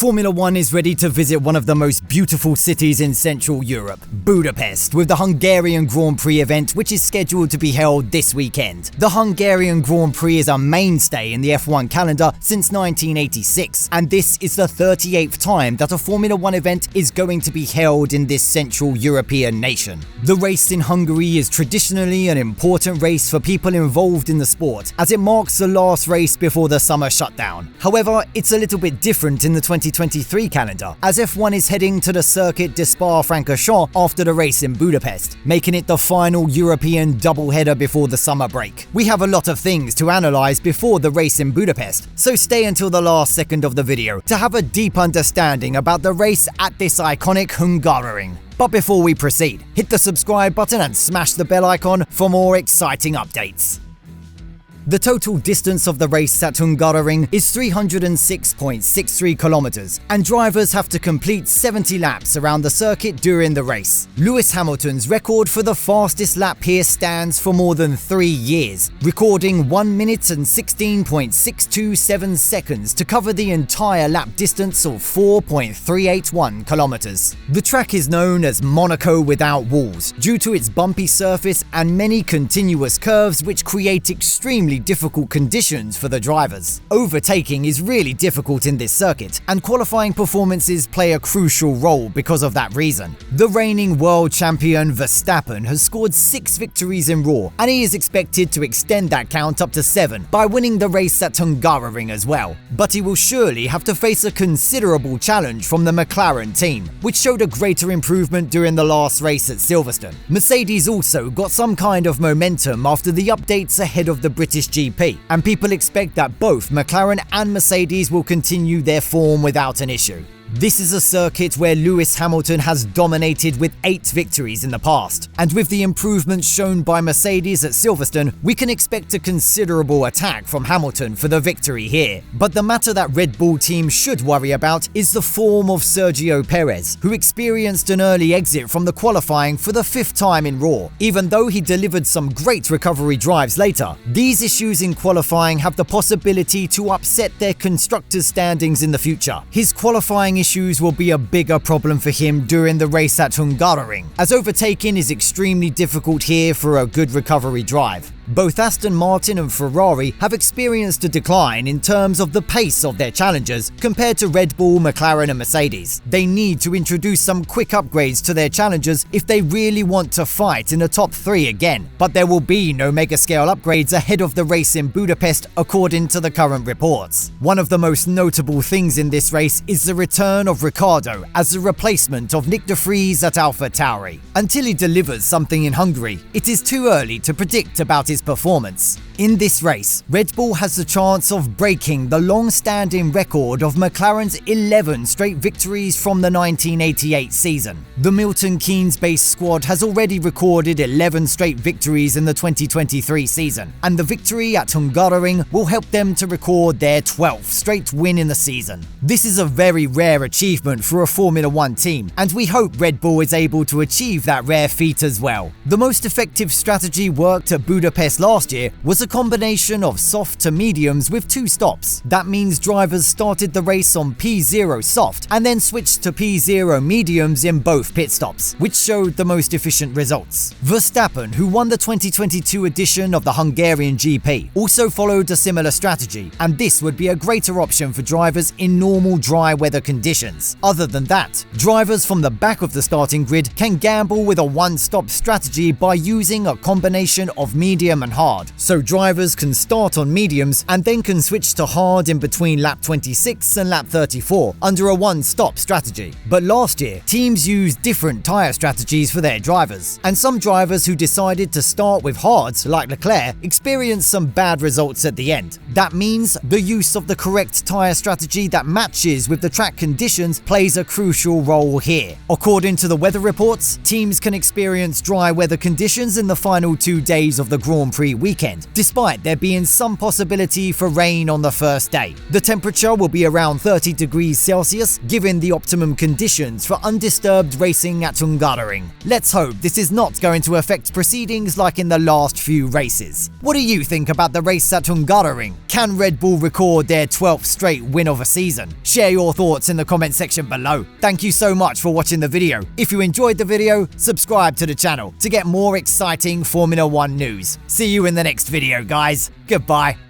Formula One is ready to visit one of the most beautiful cities in Central Europe, Budapest, with the Hungarian Grand Prix event which is scheduled to be held this weekend. The Hungarian Grand Prix is a mainstay in the F1 calendar since 1986, and this is the 38th time that a Formula One event is going to be held in this Central European nation. The race in Hungary is traditionally an important race for people involved in the sport, as it marks the last race before the summer shutdown. However, it's a little bit different in the 2023 calendar, as F1 is heading to the Circuit de Spa-Francorchamps after the race in Budapest, making it the final European doubleheader before the summer break. We have a lot of things to analyze before the race in Budapest, so stay until the last second of the video to have a deep understanding about the race at this iconic Hungaroring. But before we proceed, hit the subscribe button and smash the bell icon for more exciting updates. The total distance of the race at Hungaroring is 306.63 kilometers, and drivers have to complete 70 laps around the circuit during the race. Lewis Hamilton's record for the fastest lap here stands for more than 3 years, recording 1 minute and 16.627 seconds to cover the entire lap distance of 4.381 kilometers. The track is known as Monaco without walls, due to its bumpy surface and many continuous curves which create extremely difficult conditions for the drivers. Overtaking is really difficult in this circuit, and qualifying performances play a crucial role because of that reason. The reigning world champion Verstappen has scored 6 victories in raw, and he is expected to extend that count up to 7 by winning the race at Hungaroring as well. But he will surely have to face a considerable challenge from the McLaren team, which showed a greater improvement during the last race at Silverstone. Mercedes also got some kind of momentum after the updates ahead of the British GP, and people expect that both McLaren and Mercedes will continue their form without an issue. This is a circuit where Lewis Hamilton has dominated with 8 victories in the past, and with the improvements shown by Mercedes at Silverstone, we can expect a considerable attack from Hamilton for the victory here. But the matter that Red Bull team should worry about is the form of Sergio Perez, who experienced an early exit from the qualifying for the 5th time in raw. Even though he delivered some great recovery drives later, these issues in qualifying have the possibility to upset their constructors' standings in the future. His qualifying issues will be a bigger problem for him during the race at Hungaroring, as overtaking is extremely difficult here for a good recovery drive. Both Aston Martin and Ferrari have experienced a decline in terms of the pace of their challengers compared to Red Bull, McLaren and Mercedes. They need to introduce some quick upgrades to their challengers if they really want to fight in the top 3 again, but there will be no mega-scale upgrades ahead of the race in Budapest according to the current reports. One of the most notable things in this race is the return of Ricciardo as the replacement of Nick de Vries at AlphaTauri. Until he delivers something in Hungary, it is too early to predict about his performance. In this race, Red Bull has the chance of breaking the long-standing record of McLaren's 11 straight victories from the 1988 season. The Milton Keynes-based squad has already recorded 11 straight victories in the 2023 season, and the victory at Hungaroring will help them to record their 12th straight win in the season. This is a very rare achievement for a Formula One team, and we hope Red Bull is able to achieve that rare feat as well. The most effective strategy worked at Budapest last year was a combination of soft to mediums with 2 stops. That means drivers started the race on P0 soft and then switched to P0 mediums in both pit stops, which showed the most efficient results. Verstappen, who won the 2022 edition of the Hungarian GP, also followed a similar strategy, and this would be a greater option for drivers in normal dry weather conditions. Other than that, drivers from the back of the starting grid can gamble with a one-stop strategy by using a combination of medium and hard, so drivers can start on mediums and then can switch to hard in between lap 26 and lap 34 under a one-stop strategy. But last year, teams used different tyre strategies for their drivers, and some drivers who decided to start with hards, like Leclerc, experienced some bad results at the end. That means the use of the correct tyre strategy that matches with the track conditions plays a crucial role here. According to the weather reports, teams can experience dry weather conditions in the final 2 days of the Grand Prix weekend, despite there being some possibility for rain on the first day. The temperature will be around 30 degrees Celsius, giving the optimum conditions for undisturbed racing at Hungaroring. Let's hope this is not going to affect proceedings like in the last few races. What do you think about the race at Hungaroring? Can Red Bull record their 12th straight win of a season? Share your thoughts in the comment section below. Thank you so much for watching the video. If you enjoyed the video, subscribe to the channel to get more exciting Formula 1 news. See you in the next video, guys. Goodbye.